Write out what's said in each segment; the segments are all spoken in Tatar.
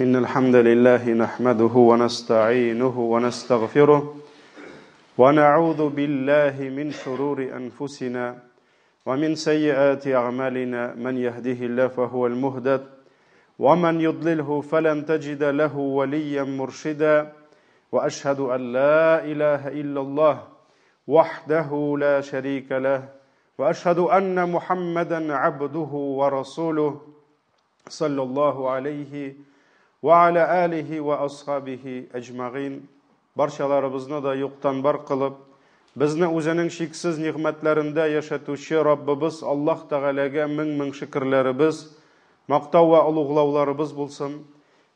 إن الحمد لله نحمده ونستعينه ونستغفره ونعوذ بالله من شرور أنفسنا ومن سيئات أعمالنا من يهده الله فهو المهتد ومن يضلله فلن تجد له وليا مرشدا وأشهد أن لا إله إلا الله وحده لا شريك له وأشهد أن محمدا عبده ورسوله صلى الله عليه وعلى آله وأصحابه أجمعين. Barşalarımızna da yoktan bar kılıp, bizni o'zining şeksiz nimetlerinde yaşatuvchi Rabbimiz Allah Teala'ga ming şükürlerimiz, maqtav ve ulug'lovlarimiz bo'lsin.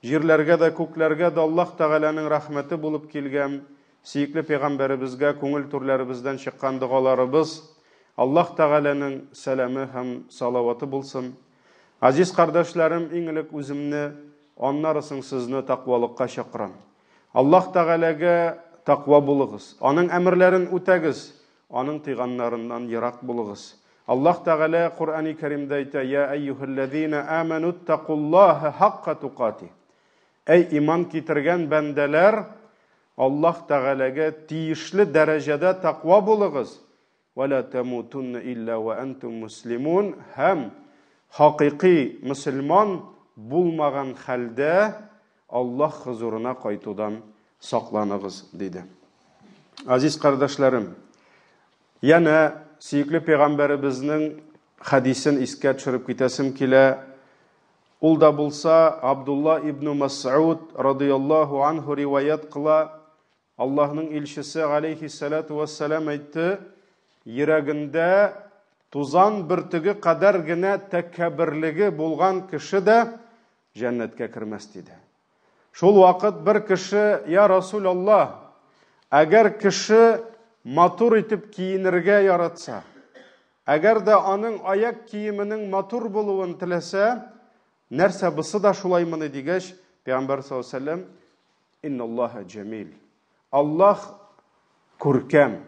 Yerlarga da ko'klarga da Allah Teala'ning rahmeti bo'lib kelgan, suyukli payg'ambarimizga ko'ngil turlarimizdan chiqqan duolarimiz, Allah Teala'ning salami ham salavati bo'lsin. Aziz kardeşlerim, inglik o'zimni, onlarısın sizni taqvolikqa chaqiram. Allah Teala'ga taqvo bo'ling'iz. Onun emirlerin o'tagiz, onun tiyganlarından yiroq bo'ling'iz. Allah Teala Kur'an-ı Kerim'de ayta: "Ya eyyuhellezine amenu taqullaha haqqa tuqatih." Ey iman keltirgan bandalar, Allah Teala'ga tiyishli derecede taqvo bo'ling'iz. "Ve la tamutunna illa ve entum muslimun." Ham haqiqiy musulmon bulmagan halde Allah huzuruna qaytudan saqlanıgız dedi. Aziz kardeşlerim, yana suyukli peygamberimizning hadisin isga tushirib ketasim kela. Ul da bulsa Abdullah ibn Mas'ud radıyallahu anhu rivayet qila, Allah'ın elçisi aleyhissalatu vesselam aytdi: "Yuraginde tuzan birtigi qadargina takabbirligi bo'lgan kishi de cennetke kirmez dedi. Şol vakit bir kişi, ya Resulallah, eğer kişi matur itip kiyinirge yaratsa, eğer de onun ayak kiyiminin matur buluğun tilese, nerse bısı da şulaymını digeç, Peygamber sallallahu aleyhi ve sellem, "İnnallâhe cemil." Allah kurkem,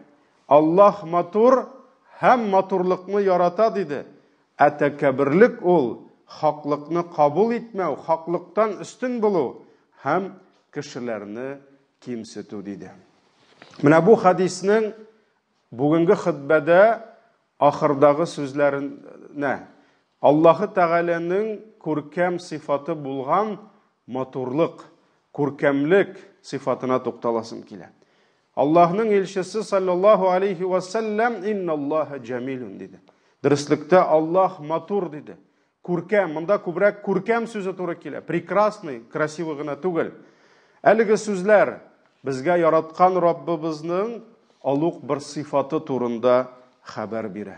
Allah matur, hem maturlukmu yarata dedi. Etekebirlik ol, haklıkını kabul etmev, haklıktan üstün bulu, hem kişilerini kimsetu dedi. Mine bu hadisinin bugünkü hutbede ahırdağı sözlerine Allah-u Teala'nın kurkem sıfatı bulgan maturluk, kurkemlik sıfatına toktalasım kile. Allah'ın elçisi sallallahu aleyhi ve sellem "İnnallâhe cemilun" dedi. Dürüstlükte Allah matur dedi. Kurkem, bunda kubrak kurkem sözü doğru kile. Прекрасный, красивыгына түгел. Әлеге sözler bizge yaratkan Rabbimizning ulug' bir sıfatı turunda haber bire.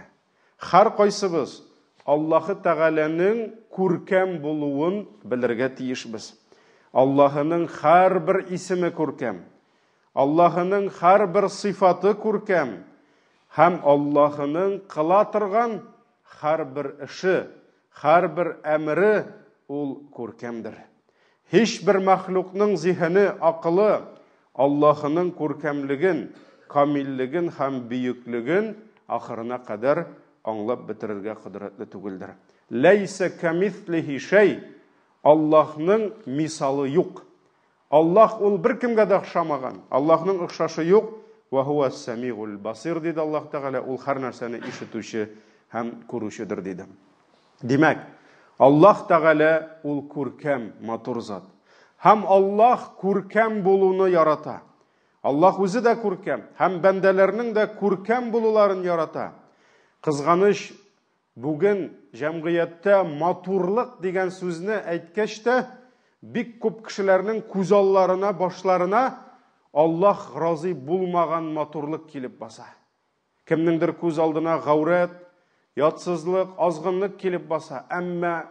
Har qaysimiz Allah-u Teala'nın kurkem buluğun bilirge tiyishmiz. Allah'ın har bir ismi kurkem. Allah'ın har bir sıfatı kurkem. Hem Allah'ın kıla turgan har bir işi, har bir emri ol kurkemdir. Hiçbir mahlukның zihni, akıllı Allah'ın kurkemligin, kamilligin hem büyüklüğün ahırına kadar anlap bitirirge kudretli tugildir. Leyse kemithlihi şey, Allah'ın misalı yok. Allah ol bir kimge de okşamagan. Allah'ın okşaşı yok. Ve huves semi'ul basir dedi Allah Teala. Ol her narsani işituşi hem kuruşudur dedi. Demek Allah Teala ol kurkem matur zat. Hem Allah kurkem bulunu yarata. Allah özü de kurkem. Hem bendelerinin de kurkem buluların yarata. Kızganış bugün cemiyette maturluk degen sözünü aytkeşte bik köp kişilerinin kuzallarına, başlarına Allah razı bulmagan maturluk kelip basa. Kimnindir көз алдына gavret, yatsızlık, azgınlık kelip basa. Ama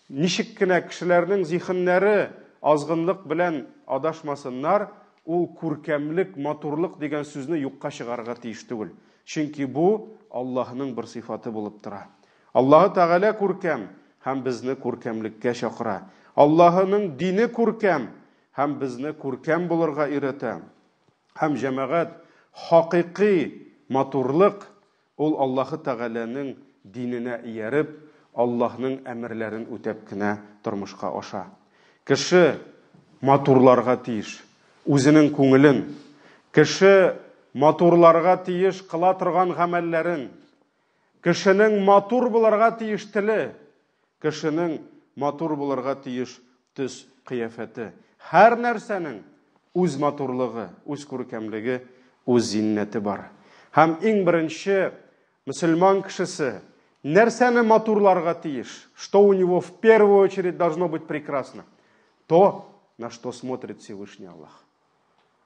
nişikkine kişilerinin zihinleri azgınlık bilen adaşmasınlar, ol kurkemlik, maturluk degen sözünü yokka çıgarga tiyiş tugul. Çünkü bu Allah'ın bir sıfatı bulup tura. Allah-u Teala kurkem, hem bizni kurkemlikке çakıra. Allah'ın dini kurkem, hem bizni kurkem bulurga irete. Hem cemaat hakiki maturluk ol Allah-u Teala'nın dinine iyerip, Allah'ın emirlerin ötepkine durmuşka oşa. Kişi матурларга тиеш. Үзенең күңелен. Кеше матурларга тиеш кыла торган гамәлләрен. Кешенең матур буларга тиеш теле. Кешенең матур буларга тиеш төс кыяфәте. Һәр нәрсәнең үз матурлыгы, үз күркәмлеге, үз зиннәте бар. Һәм иң беренче мөселман кешесе нәрсәне матурларга тиеш? Что у него в первую очередь должно быть прекрасно? То, на что смотрит Всевышний Аллах.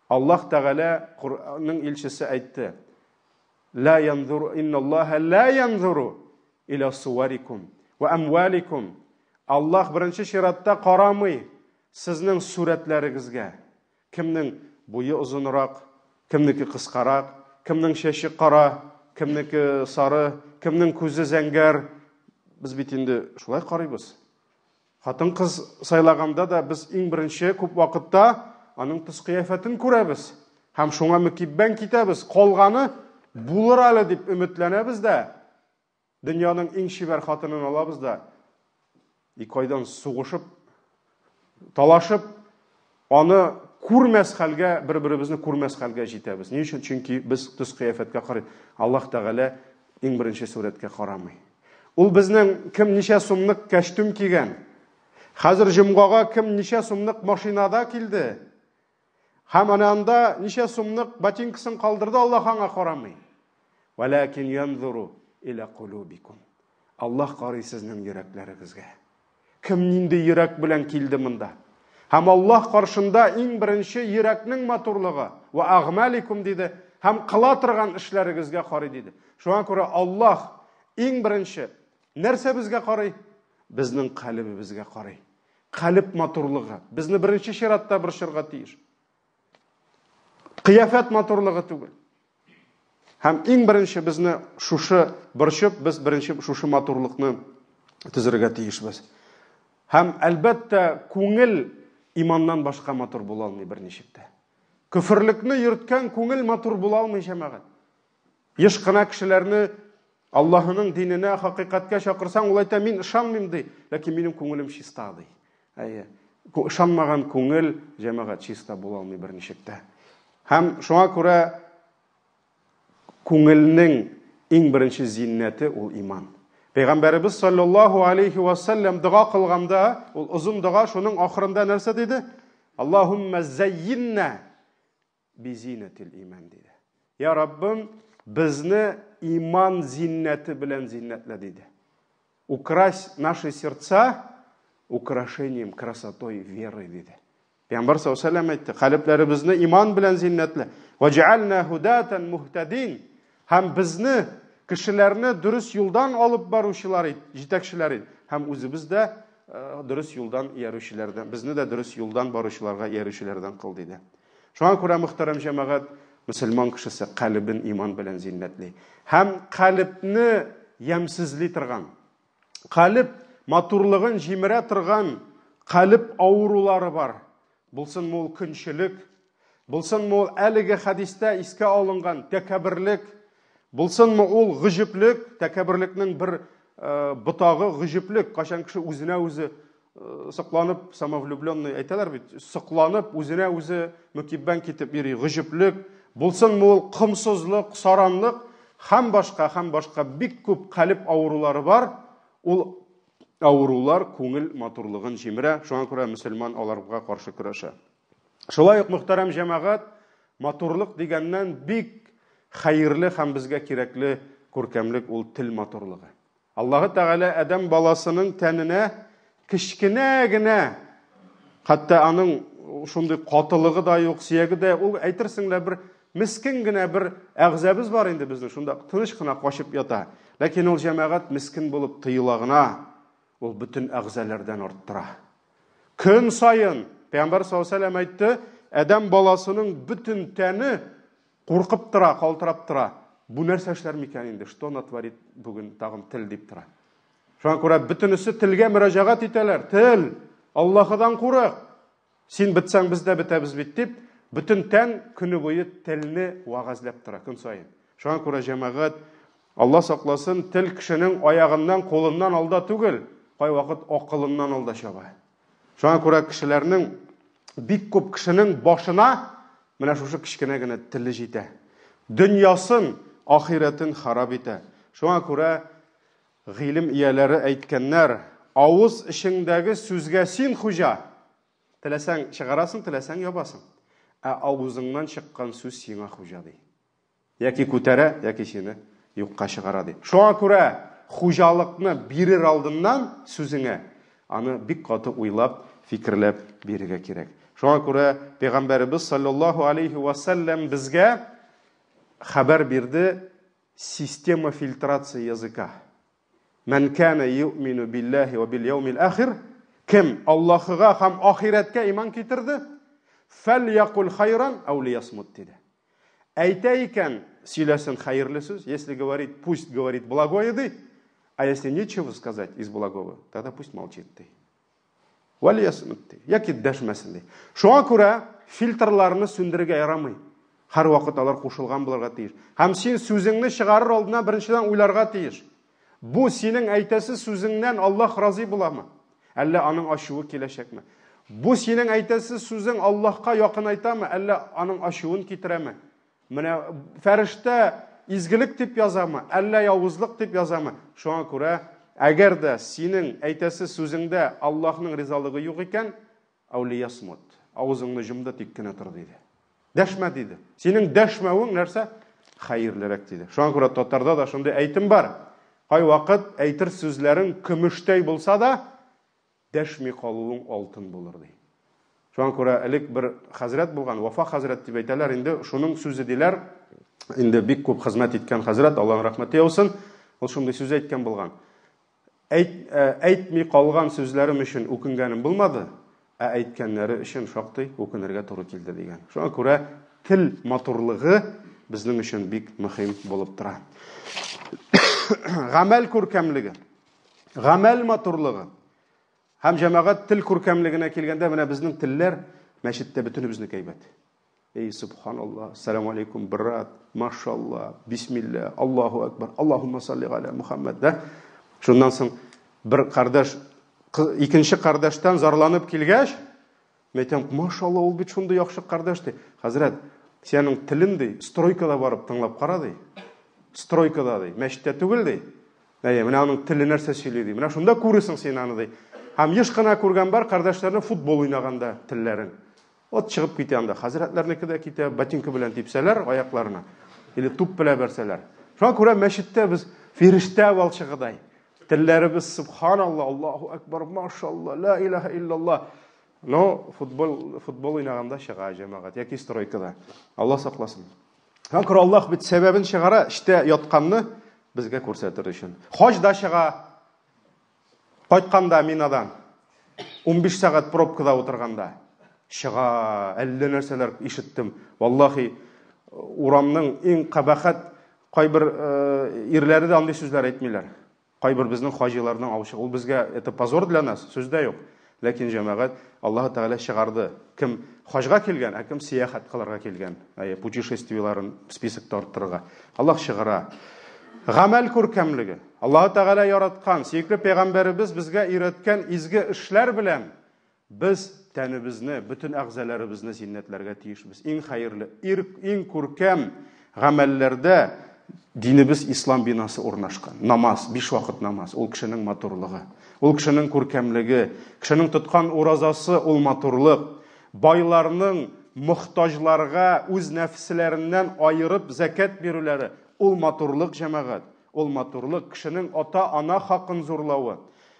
Аллах Тәгалә Коръанның илчесе әйтте: "Ла янзуру инналлаха ла янзуру иля суварикум ва амваликум." Аллах беренче чиратта карамый сезнең сурәтләрегезгә. Кемнең буе озынрак, кемнеке кыскарак, кемнең чәче кара, кемнеке сары, кемнең күзе зәңгәр. Без бит инде шулай карыйбыз. Хатын кыз сайлаганда да без иң беренче күп вакытта аның төс кыяфәтен күрәбез. Һәм шуңа мөкиббән китәбез. Калганы булыр әле дип өметләнәбез дә. Дөньяның иң шибәр хатынын алабыз да 2 айдан сугышып, талашып, аны күрмәс хәлгә, бер-беребезне күрмәс хәлгә җитәбез. Ни өчен? Чөнки без төс кыяфәткә карыйбыз. Аллаһ Тәгалә иң беренче сурәткә карамый. Ул безнең кем ничә сумлык костюм кигән, хәзер җомгага кем ничә сумлык машинада килде, һәм анда ничә сумлык ботинкасын калдырды, Аллаһ аңа карамый. Валакин янзуру иля кулубикум. Аллаһ карый сезнең йөрәкләрегезгә. Кем нинди йөрәк белән килде монда? Һәм Аллаһ каршында иң беренче йөрәкнең матурлыгы ва агмаликум диде, һәм кыла торган эшләрегезгә карый диде. Шуңа күрә Аллаһ иң беренче нәрсә безгә карый? Безнең калбыбызга карый. Калб матурлыгы безне беренче чиратта борчырга тиеш. Кыяфәт матурлыгы түгел. Һәм иң беренче безне шушы борчып, без беренче шушы матурлыкны төзергә тиешбез. Һәм әлбәттә күңел иманнан башка матур була алмый берничектә. Күферлекне йөрткән күңел матур була алмый җәмәгать. Еш кына кешеләрне Аллаһның диненә, хакыйкатькә чакырсаң, ул әйтә: "Мин ышанмыйм" ди, ләкин минем күңелем чиста ди. Ышанмаган күңел җәмәгать чиста була алмый берничектә. Һәм шуңа күрә күңелнең иң беренче зиннәте ул иман. Пәйгамбәрбез саллаллаһу алейхи ва саллям дуга кылганда, ул узун дуга шуның ахырында нәрсә диде? Аллаһумма заййинна би зиннатил иман диде. Я Раббым, безне иман зиннәте белән зиннәтлә диде. Укрась наши сердца украшением, красотой веры диде. Пәйгамбәр саллаллаһу алейхи ва саллям әйтте: "Калбләребезне иман белән зиннәтлә. Ва җаална худатан мухтадин." Һәм безне кешеләрне дөрес юлдан алып баручылар, җитәкчеләр, һәм үзебез дә дөрес юлдан яручылардан, безне дә дөрес юлдан баручыларга яручылардан кыл диде. Шуңа күрә мөхтәрәм җәмәгать, мөселман кешесе калбын иман белән зиннәтли. Һәм калбны ямсызли торган, калб матурлыгын җимерә торган калб авырулары бар. Булсын ул көнчелек, булсын ул әлеге хадистә искә алынган тәкәбберлек, булсын ул гыҗиплек, тәкәбберлекнең бер бутагы гыҗиплек, кашан кеше үзенә үзе сакланып, самовлюбленный әйтәләр бит, сакланып, үзенә үзе мөкиббән китеп йөри, гыҗиплек, булсын ул кымсызлык, саранлык, һәм башка бик күп калб авырулары бар. Ул авырулар күңел матурлыгын җимерә, шуңа күрә мөселман аларга каршы көрәшә. Шулай ук мөхтәрәм җәмәгать, матурлык дигәннән бик хәерле һәм безгә кирәкле күркәмлек ул тел матурлыгы. Аллаһ Тәгалә Адәм баласының тәненә кичкенә генә, хәтта аның шундый катылыгы да юк, сөяге дә, ул әйтерсеңләр бер мискин генә бер әгъзабыз бар инде безнең, шунда тыныч кына кашып ята. Ләкин ул җәмәгать мискин булып тыела гына, ул бүтән әгъзалардан арттыра. Көн сайын Пәйгамбәр саллаллаһу алейһи ва саллям әйтте: "Адәм баласының бүтән тәне куркып тора, калтырап тора. Бу нәрсә эшләр микән инде? Что натворит бүген тагын тел дип тора." Шуңа күрә бүтәнесе телгә мөрәҗәгать итәләр. Тел, Аллаһыдан курык. Син бетсәң без дә бетәбез бит дип, бүтән тән көне буе телне вагазлап тора көн сайын. Шуңа күрә җәмәгать, Аллаһ сакласын, тел кешенең аягыннан, колыннан алда түгел, кай вакыт акылыннан алда чаба. Шуңа күрә кешеләрнең бик күп кешенең башына менә шушы кичкенә генә теле җитә. Дөньясын, ахиратын харап итә. Шуңа күрә гыйлем ияләре әйткәннәр, авыз эшеңдәге сүзгә син хуҗа. Теләсәң чыгарасың, теләсәң ябасың. Авызыңнан чыккан сүз сиңа хуҗа ди. Яки күтәрә, яки сине юкка чыгара ди. Шуңа күрә хуҗалыкны бирер алдыннан сүзеңә аны бик каты уйлап, фикерләп бирергә кирәк. Шуңа күрә Пәйгамбәрбез саллаллаху алейхи ва саллям безгә хәбәр бирде система фильтрации языка. Ман кана ю'мину биллахи ва бил яумил ахир, кем Аллаһыга һәм ахирәткә иман китерде, фәльякул хайран ау лиясмут диде. Әйтә икән, сөйләсен хәерле сүз, если говорит, пусть говорит благое ди, а если нечего сказать из благого, тогда пусть молчит ди. Валиясмут ди. Яки дәшмәсен ди. Шуңа күрә фильтрларны сүндерергә ярамый. Һәр вакыт алар кушылган булырга тиеш. Һәм син сүзеңне чыгарыр алдына беренчедән уйларга тиеш. Бу синең әйтәсе сүзеңнән Аллаһ разый буламы? Әллә аның ачуы киләчәкме? Бу синең әйтәсе сүзең Аллаһка якын айтамы, әллә аның ачуын китерәме? Менә фәрештә изгелек дип язамы, әллә явызлык дип язамы? Шуңа күрә, әгәр дә синең әйтәсе сүзеңдә Аллаһның ризалыгы юк икән, аулиясмут. Авызыңны җумда тик кенә тор диде. Дәшмә диде. Синең дәшмәвең нәрсә? Хәерлерәк диде. Шуңа күрә татарда да шундый әйтем бар. Кай вакыт әйтер сүзләрең көмештәй булса да, дәшми калуың алтын булыр ди. Шуңа күрә элек бер хәзрәт булган, Вафа хәзрәт дип әйтәләр, инде шуның сүзе диләр. Инде бик күп хезмәт иткән хәзрәт, Аллаһның рәхмәте яусын, ул шундый сүз әйткән булган. Әйтми калган сүзләрем өчен үкенгәнем булмады, әйткәннәре өчен шактый үкенергә туры килде дигән. Шуңа күрә тел матурлыгы безнең өчен бик мөһим булып тора. Гамәл күркәмлеге, гамәл матурлыгы. Һәм җәмәгать тел күркәмлегенә килгәндә, менә безнең телләр мәчеттә бөтенебезне әйбәт. Эй субханаллах, ассаламу алейкум брат, машаллах, бисмилlah, Аллаһу акбар, Аллаһумма салли аля Мухаммад. Шуннан соң бер кардәш икенче кардәштән зарланып килгәч, мәйтәм, машаллах, ул бит шундый яхшы кардәш ди. Хәзрәт, синең телең ди, стройкада барып тыңлап кара ди. Стройкада ди, мәчеттә түгел ди. Менә аның теле нәрсә сөйли ди. Менә шунда күресең син аны ди. Һәм еш кына күргән бар кардәшләрне футбол уйнаганда телләрен. От чыгып китә анда. Хәзрәтләрнеке дә китә, ботинка белән типсәләр аякларына. Или туп белән бәрсәләр. Шуңа күрә мәчеттә без фирештә балчыгыдай. Телләребез субханаллах, Аллаһу акбар, машаллах, ла илаха иллаллах. Но футбол уйнаганда чыга җәмәгать, яки стройкада. Аллаһ сакласын. Һәм күрә Аллаһ бит сәбәбен чыгара, иштә ятканны безгә күрсәтер өчен. Хаҗда чыга, кайтканда Минадан 15 сәгать пробкада утырганда чыга, әллә нәрсәләр ишеттем. Валлаһи, урамның иң кабахат кайбер ирләре дә андый сүзләр әйтмиләр. Кайбер безнең хаҗиларның авышыгы, ул безгә это позор для нас, сүздә юк. Ләкин җәмәгать Аллаһ Тәгалә чыгарды. Кем хаҗга килгән, ә кем сияхат кылырга килгән, путешествиеларын списокта арттырырга. Аллаһ чыгара. Гамәл күркәмлеге. Аллаһ Тәгалә яраткан, сөйкле пәйгамбәребез безгә өйрәткән изге эшләр белән без тәнебезне, бөтен әгъзаларыбызны зиннәтләргә тиешбез. Иң хәерле, иң күркәм гамәлләрдә динебез ислам бинасы урнашкан. Намаз, 5 вакыт намаз, ул кешенең матурлыгы, ул кешенең күркәмлеге, кешенең тоткан уразасы ул матурлык. Байларның мохтаҗларга үз нәфсләреннән айырып закат бирүләре, ул матурлык җәмәгать. Ул матурлык кешенең ата-ана хакын зурлавы,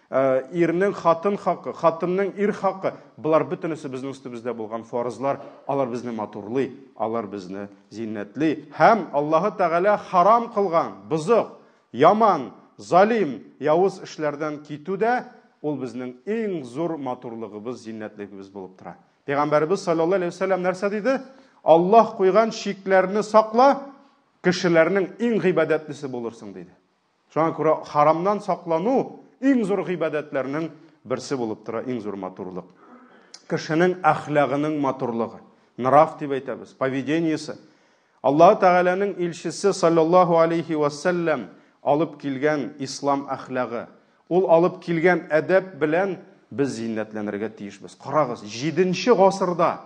ирнең хатын хакы, хатынның ир хакы. Булар бөтенесе безнең үстебездә булган фарызлар, алар безне матурлый, алар безне зиннәтли. Һәм Аллаһ Тәгалә харам кылган, бузык, яман, залим, явыз эшләрдән китүдә ул безнең иң зур матурлыгыбыз, зиннәтлегебез булып тора. Пәйгамбәрбез саллаллаһу алейхи ва саллям нәрсә диде? Аллаһ куйган шикләрне сакла, кешеләрнең иң гыйбадәтлесе булырсың диде. Шуңа күрә харамнан саклану иң зур гыйбадәтләрнең берсе булып тора, иң зур матурлык. Кешенең әхлагының матурлыгы, нрав дип әйтәбез, поведениесе. Аллаһ Тәгаләнең илчесе саллаллаһу алейхи ва саллям алып килгән ислам әхлагы. Ул алып килгән әдәп белән біз зиннәтләнергә тиешбез. Карагыз, 7-нче гасырда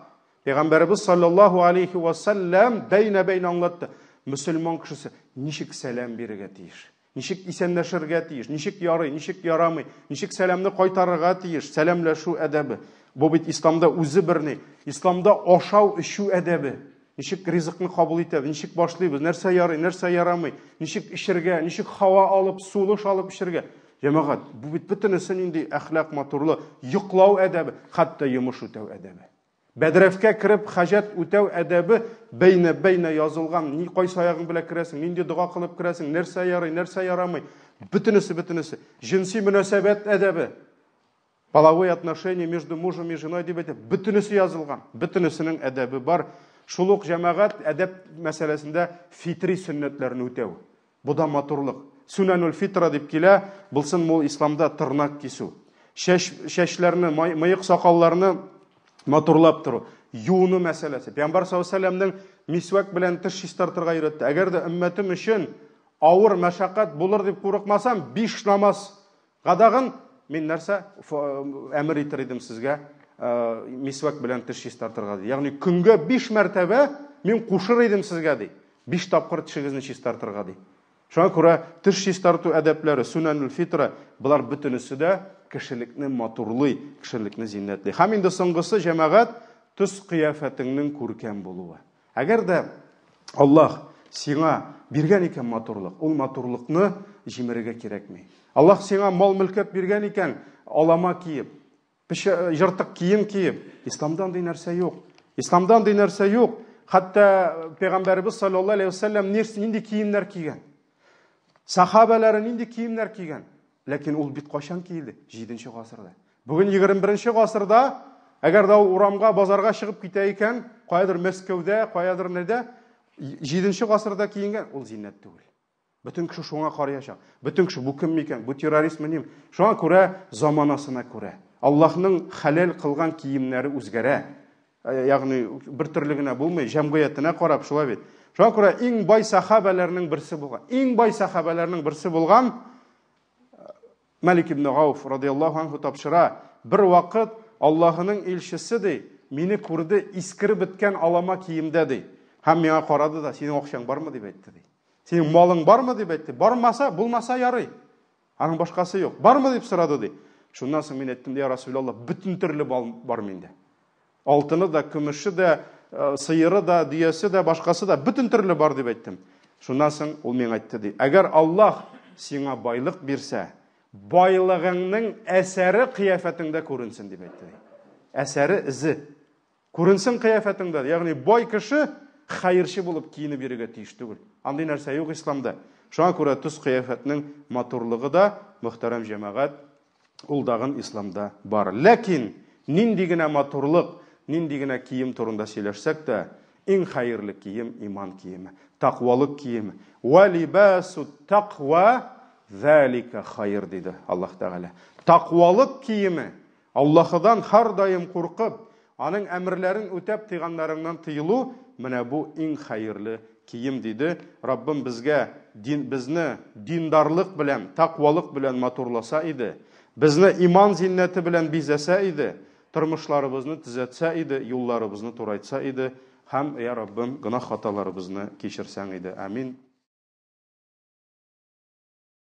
Пәйгамбәрбез саллаллаху алейхи ва саллям бәйнә-бәйн аңлатты. Мөселман кешесе ничек сәлам бирергә тиеш? Ничек исәнләшергә тиеш? Ничек ярый, ничек ярамый? Ничек сәламны кайтарырга тиеш? Сәламләшү әдәбе. Бу бит исламда үзе берни. Исламда ашау, эчү әдәбе. Ничек ризыкны кабул итәбез? Ничек башлыйбыз? Нәрсә ярый, нәрсә ярамый? Ничек ишергә? Ничек һава алып, сулыш алып ишергә? Җәмәгать, бу бит бөтенесе нинди әхлак матурлы, йоклау әдәбе, хәтта йомыш үтәү әдәбе. Бәдрәфкә кирип хаҗат үтәү әдәбе бәйнә язылган. Ни кайсы аягың белән керәсең, нинди дуга кылып керәсең, нәрсә ярый, нәрсә ярамый? Бөтенесе. Җинси мөнәсәбәт әдәбе. Половые отношения между мужем и женой дип әйтеп, бөтенесе язылган. Бөтенесенең әдәбе бар. Шул ук җәмәгать әдәп мәсьәләсендә фитри сөннәтләрне үтәү. Бу да матурлык. Сунанул фитра дип килә, булсын мул исламда тырнак кисү. Шәчләрне, мыек сакалларны матурлап тору. Юыну мәсьәләсе. Пәйгамбәр саллаллаху алейхи ва саллямның мисвак белән теш чистартырга өйрәтте. Әгәр дә өммәтем өчен авыр мәшәкать булыр дип курыкмасам, 5 намаз гадагын мин нәрсә әмер итер идем сезгә, мисвак белән теш чистартырга ди. Ягъни көнгә 5 мәртәбә мин кушыр идем сезгә ди. 5 тапкыр тишегезне чистартырга ди. Шуңа күрә теш чистарту әдәпләре, сунанул фитра, булар бөтенесе дә кешелекне матурлый, кешелекне зиннәтле. Һәм инде соңгысы җәмәгать төс кыяфәтеңнең күркәм булуы. Әгәр дә Аллаһ сиңа биргән икән матурлык, ул матурлыкны җимерергә кирәкми. Аллаһ сиңа мал-мөлкәт биргән икән, алама киеп, җыртык кием киеп, исламдан ди нәрсә юк. Исламдан ди нәрсә юк. Хәтта Пәйгамбәрбез саллаллаху алейхи ва саллям нинди киемнәр кигән? Сахабалары нинди киемнәр кигән? Ләкин ул бит кашан киелде? 7-нче гасырда. Бүген 21-нче гасырда, әгәр дә урамга, базарга чыгып китә икән, каядыр Мәскәүдә, каядыр нәдә, 7-нче гасырда киенгән, ул зиннәт түгел. Бөтен кеше шуңа карыячак. Бөтен кеше бу кем микән? Бу терроризм мени? Шуңа күрә, заманасына күрә. Аллаһның хәлал кылган киемнәре үзгәрә. Ягъни бер төрле генә булмый, җәмгыятенә карап шулай бит. Шуңа күрә иң бай сахабаларның берсе булган. Иң бай сахабаларның берсе булган Малик ибн Гауф радиллаһу анһу тапшыра. Бер вакыт Аллаһның илчесе ди, мине күрде, искире биткән алама киемдә ди. Һәм миңа карады да, синең акчаң бармы дип әйтте ди. Синең малың бармы дип әйтте. Бармаса, булмаса ярый. Аның башкасы юк. Бармы дип сорады ди. Шуннан соң мин әйттем, я Расулаллах, бүтән төрле бар миндә. Алтыны да, көмеше дә, сыйыры да, диясе дә, башкасы да, бүтән төрле бар дип әйттем. Шуннан соң ул миңа әйтте ди. Әгәр Аллаһ сиңа байлык бирсә, байлыгыңның әсәре кыяфәтеңдә күренсен дип әйтте. Әсәре, изе күренсен кыяфәтеңдә. Ягъни бай кеше хәерче булып киенеп йөрергә тиеш түгел. Андый нәрсә юк исламда. Шуңа күрә төс кыяфәтнең матурлыгы да, мөхтәрәм җәмәгать, ул дагын исламда бар. Ләкин нинди генә матурлык, нинди генә кием турында сөйләшсәк тә, иң хәерле кием иман киеме, тақвалык киеме. Ва либасу тақва залика хайр диде Аллаһ Тәгалә. Тақвалык киеме, Аллаһыдан һәр даим куркып, аның әмерләрен үтәп, тыйганнарыннан тыелу, менә бу иң хәерле кием диде. Раббым безгә безне диндарлык белән, тақвалык белән матурласа иде, безне иман зиннәте белән бизәсә иде, тормышларыбызны төзәтсә иде, юлларыбызны турайтса иде, һәм я Раббым гынах хаталарыбызны кичерсәң иде. Амин.